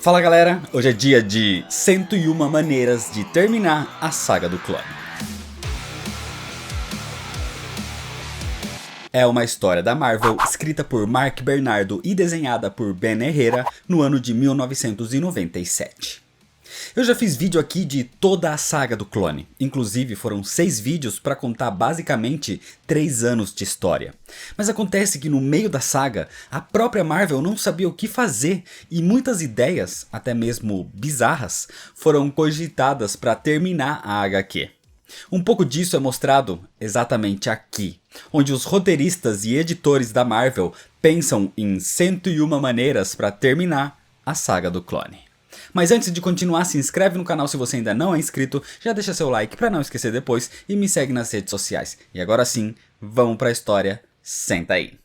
Fala galera, hoje é dia de 101 maneiras de terminar a saga do clone. É uma história da Marvel escrita por Mark Bernardo e desenhada por Ben Herrera no ano de 1997. Eu já fiz vídeo aqui de toda a saga do clone, inclusive foram 6 vídeos para contar basicamente 3 anos de história. Mas acontece que no meio da saga, a própria Marvel não sabia o que fazer e muitas ideias, até mesmo bizarras, foram cogitadas para terminar a HQ. Um pouco disso é mostrado exatamente aqui, onde os roteiristas e editores da Marvel pensam em 101 maneiras para terminar a saga do clone. Mas antes de continuar, se inscreve no canal se você ainda não é inscrito, já deixa seu like para não esquecer depois e me segue nas redes sociais. E agora sim, vamos para a história, senta aí.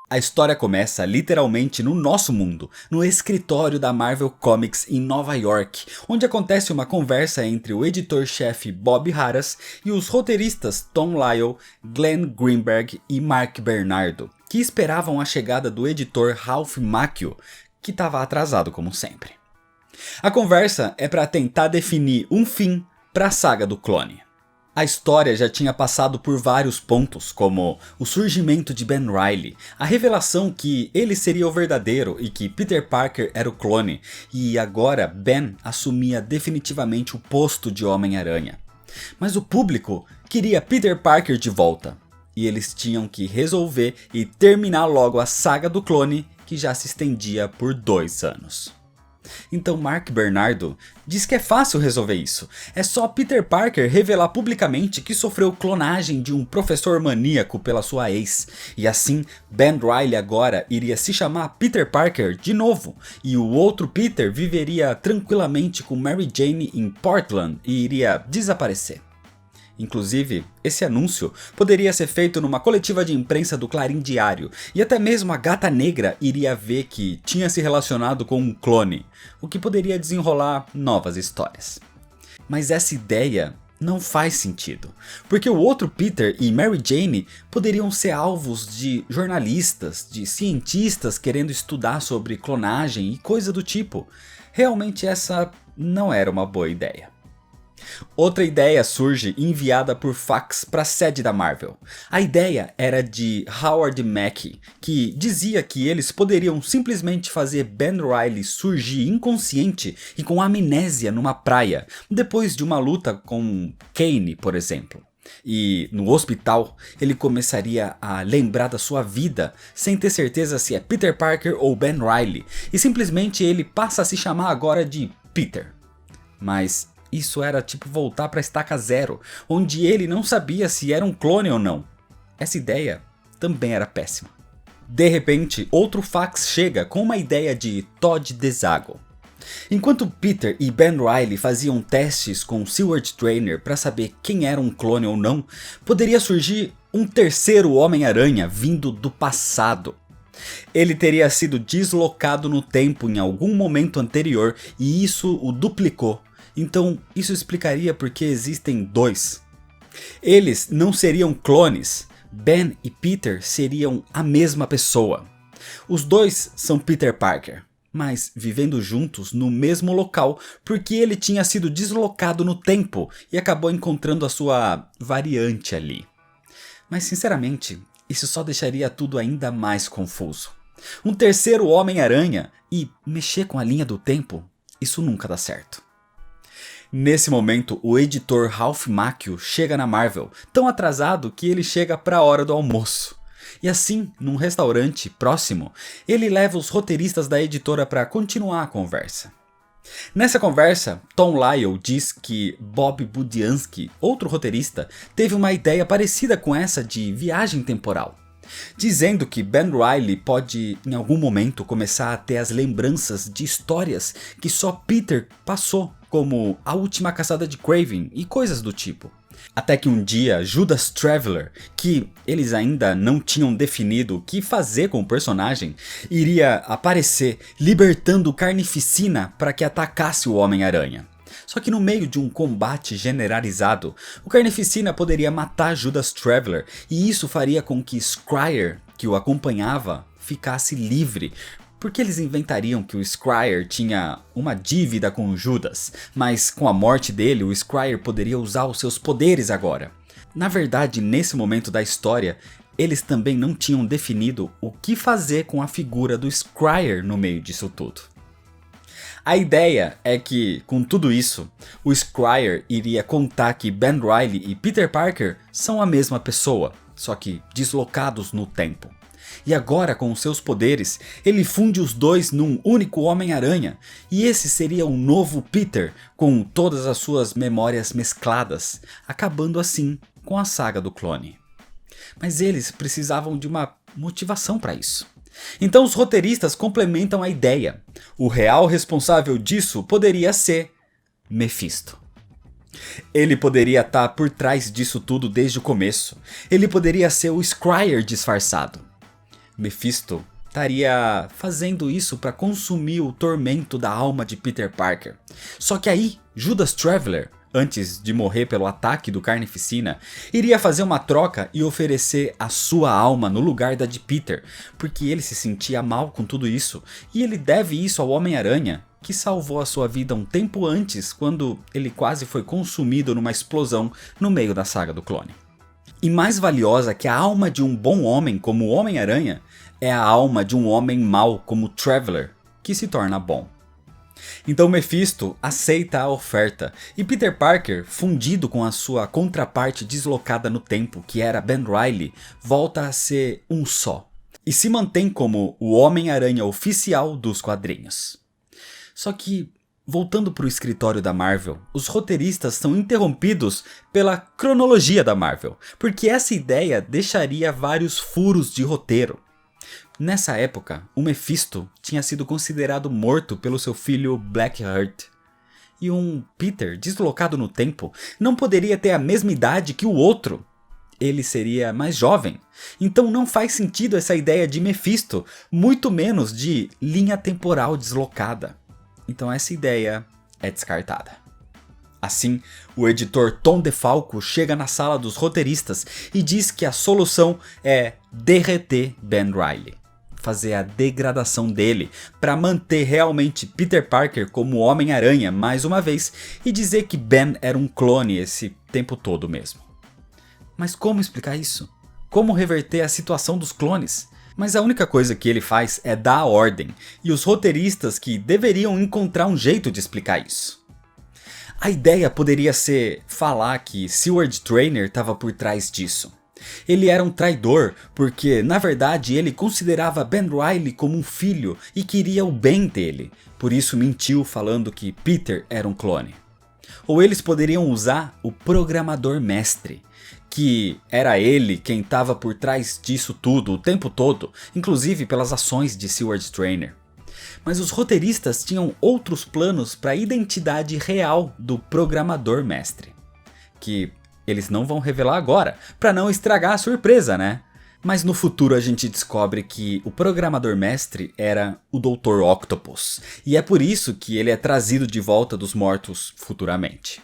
A história começa literalmente no nosso mundo, no escritório da Marvel Comics em Nova York, onde acontece uma conversa entre o editor-chefe Bob Harras e os roteiristas Tom Lyle, Glenn Greenberg e Mark Bernardo, que esperavam a chegada do editor Ralph Macchio, que estava atrasado como sempre. A conversa é para tentar definir um fim para a saga do clone. A história já tinha passado por vários pontos, como o surgimento de Ben Reilly, a revelação que ele seria o verdadeiro e que Peter Parker era o clone, e agora Ben assumia definitivamente o posto de Homem-Aranha. Mas o público queria Peter Parker de volta, e eles tinham que resolver e terminar logo a saga do clone, que já se estendia por 2 anos. Então Mark Bernardo diz que é fácil resolver isso. É só Peter Parker revelar publicamente que sofreu clonagem de um professor maníaco pela sua ex. E assim, Ben Reilly agora iria se chamar Peter Parker de novo. E o outro Peter viveria tranquilamente com Mary Jane em Portland e iria desaparecer. Inclusive, esse anúncio poderia ser feito numa coletiva de imprensa do Clarim Diário, e até mesmo a Gata Negra iria ver que tinha se relacionado com um clone, o que poderia desenrolar novas histórias. Mas essa ideia não faz sentido, porque o outro Peter e Mary Jane poderiam ser alvos de jornalistas, de cientistas querendo estudar sobre clonagem e coisa do tipo. Realmente essa não era uma boa ideia. Outra ideia surge enviada por fax para a sede da Marvel. A ideia era de Howard Mackie, que dizia que eles poderiam simplesmente fazer Ben Reilly surgir inconsciente e com amnésia numa praia, depois de uma luta com Kane, por exemplo. E no hospital ele começaria a lembrar da sua vida, sem ter certeza se é Peter Parker ou Ben Reilly, e simplesmente ele passa a se chamar agora de Peter. Mas isso era tipo voltar para a estaca zero, onde ele não sabia se era um clone ou não. Essa ideia também era péssima. De repente, outro fax chega com uma ideia de Todd Dezago. Enquanto Peter e Ben Reilly faziam testes com Seward Trainer para saber quem era um clone ou não, poderia surgir um terceiro Homem-Aranha vindo do passado. Ele teria sido deslocado no tempo em algum momento anterior e isso o duplicou. Então isso explicaria porque existem 2. Eles não seriam clones, Ben e Peter seriam a mesma pessoa. Os 2 são Peter Parker, mas vivendo juntos no mesmo local porque ele tinha sido deslocado no tempo e acabou encontrando a sua variante ali. Mas sinceramente, isso só deixaria tudo ainda mais confuso. Um terceiro Homem-Aranha e mexer com a linha do tempo, isso nunca dá certo. Nesse momento, o editor Ralph Macchio chega na Marvel, tão atrasado que ele chega para a hora do almoço. E assim, num restaurante próximo, ele leva os roteiristas da editora para continuar a conversa. Nessa conversa, Tom Lyle diz que Bob Budiansky, outro roteirista, teve uma ideia parecida com essa de viagem temporal, dizendo que Ben Reilly pode em algum momento começar a ter as lembranças de histórias que só Peter passou, como A Última Caçada de Kraven e coisas do tipo. Até que um dia Judas Traveler, que eles ainda não tinham definido o que fazer com o personagem, iria aparecer libertando Carnificina para que atacasse o Homem-Aranha. Só que no meio de um combate generalizado, o Carnificina poderia matar Judas Traveler e isso faria com que Scryer, que o acompanhava, ficasse livre, Porque eles inventariam que o Scryer tinha uma dívida com o Judas, mas com a morte dele o Scryer poderia usar os seus poderes agora. Na verdade, nesse momento da história, eles também não tinham definido o que fazer com a figura do Scryer no meio disso tudo. A ideia é que, com tudo isso, o Scryer iria contar que Ben Reilly e Peter Parker são a mesma pessoa, só que deslocados no tempo. E agora, com os seus poderes, ele funde os dois num único Homem-Aranha, e esse seria um novo Peter, com todas as suas memórias mescladas, acabando assim com a saga do clone. Mas eles precisavam de uma motivação para isso. Então os roteiristas complementam a ideia. O real responsável disso poderia ser Mephisto. Ele poderia estar por trás disso tudo desde o começo. Ele poderia ser o Scryer disfarçado. Mephisto estaria fazendo isso para consumir o tormento da alma de Peter Parker. Só que aí, Judas Traveler, antes de morrer pelo ataque do Carnificina, iria fazer uma troca e oferecer a sua alma no lugar da de Peter, porque ele se sentia mal com tudo isso, e ele deve isso ao Homem-Aranha, que salvou a sua vida um tempo antes, quando ele quase foi consumido numa explosão no meio da saga do clone. E mais valiosa que a alma de um bom homem como o Homem-Aranha, é a alma de um homem mau como Traveler, que se torna bom. Então Mephisto aceita a oferta, e Peter Parker, fundido com a sua contraparte deslocada no tempo, que era Ben Reilly, volta a ser um só, e se mantém como o Homem-Aranha oficial dos quadrinhos. Só que, voltando para o escritório da Marvel, os roteiristas são interrompidos pela cronologia da Marvel, porque essa ideia deixaria vários furos de roteiro. Nessa época, o Mephisto tinha sido considerado morto pelo seu filho Blackheart. E um Peter deslocado no tempo não poderia ter a mesma idade que o outro. Ele seria mais jovem. Então não faz sentido essa ideia de Mephisto, muito menos de linha temporal deslocada. Então essa ideia é descartada. Assim, o editor Tom DeFalco chega na sala dos roteiristas e diz que a solução é derreter Ben Reilly. Fazer a degradação dele para manter realmente Peter Parker como Homem-Aranha mais uma vez e dizer que Ben era um clone esse tempo todo mesmo. Mas como explicar isso? Como reverter a situação dos clones? Mas a única coisa que ele faz é dar a ordem, e os roteiristas que deveriam encontrar um jeito de explicar isso. A ideia poderia ser falar que Seward Trainer estava por trás disso. Ele era um traidor porque, na verdade, ele considerava Ben Reilly como um filho e queria o bem dele, por isso mentiu falando que Peter era um clone. Ou eles poderiam usar o Programador Mestre, que era ele quem estava por trás disso tudo o tempo todo, inclusive pelas ações de Seward Trainer. Mas os roteiristas tinham outros planos para a identidade real do Programador Mestre, que eles não vão revelar agora, para não estragar a surpresa, né? Mas no futuro a gente descobre que o Programador Mestre era o Dr. Octopus, e é por isso que ele é trazido de volta dos mortos futuramente.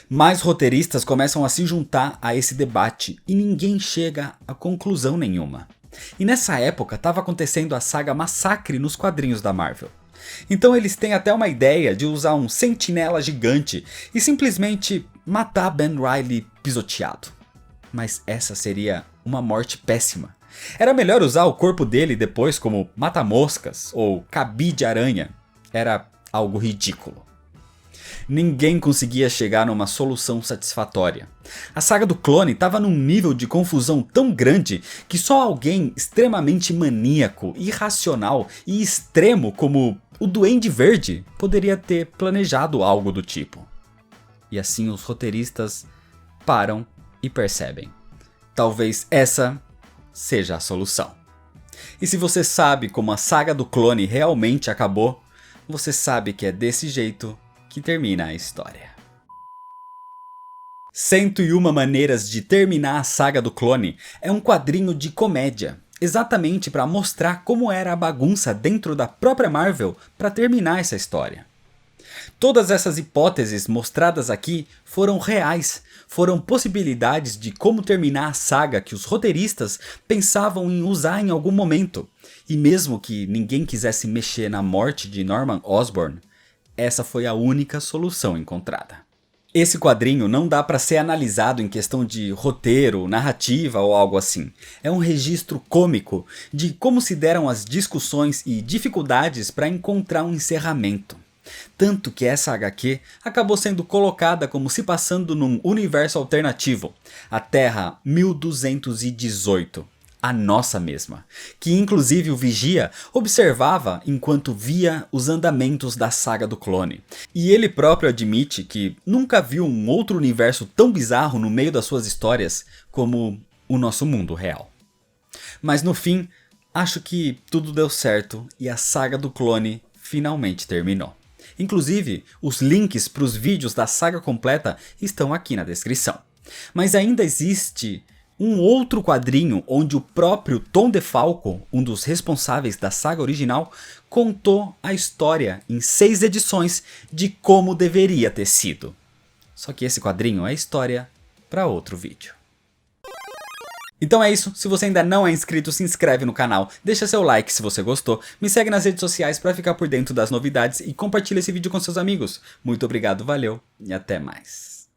Mais roteiristas começam a se juntar a esse debate e ninguém chega a conclusão nenhuma. E nessa época estava acontecendo a saga Massacre nos quadrinhos da Marvel. Então eles têm até uma ideia de usar um sentinela gigante e simplesmente matar Ben Reilly pisoteado. Mas essa seria uma morte péssima. Era melhor usar o corpo dele depois como mata-moscas ou cabide de aranha. Era algo ridículo. Ninguém conseguia chegar numa solução satisfatória. A saga do clone estava num nível de confusão tão grande que só alguém extremamente maníaco, irracional e extremo como o Duende Verde poderia ter planejado algo do tipo. E assim os roteiristas param e percebem. Talvez essa seja a solução. E se você sabe como a saga do clone realmente acabou, você sabe que é desse jeito que termina a história. 101 Maneiras de Terminar a Saga do Clone é um quadrinho de comédia, exatamente para mostrar como era a bagunça dentro da própria Marvel para terminar essa história. Todas essas hipóteses mostradas aqui foram reais, foram possibilidades de como terminar a saga que os roteiristas pensavam em usar em algum momento. E mesmo que ninguém quisesse mexer na morte de Norman Osborn, essa foi a única solução encontrada. Esse quadrinho não dá para ser analisado em questão de roteiro, narrativa ou algo assim. É um registro cômico de como se deram as discussões e dificuldades para encontrar um encerramento. Tanto que essa HQ acabou sendo colocada como se passando num universo alternativo, a Terra 1218. A nossa mesma, que inclusive o Vigia observava enquanto via os andamentos da saga do clone. E ele próprio admite que nunca viu um outro universo tão bizarro no meio das suas histórias como o nosso mundo real. Mas no fim, acho que tudo deu certo e a saga do clone finalmente terminou. Inclusive, os links para os vídeos da saga completa estão aqui na descrição. Mas ainda existe um outro quadrinho onde o próprio Tom DeFalco, um dos responsáveis da saga original, contou a história em 6 edições de como deveria ter sido. Só que esse quadrinho é história para outro vídeo. Então é isso, se você ainda não é inscrito, se inscreve no canal, deixa seu like se você gostou, me segue nas redes sociais para ficar por dentro das novidades e compartilha esse vídeo com seus amigos. Muito obrigado, valeu e até mais.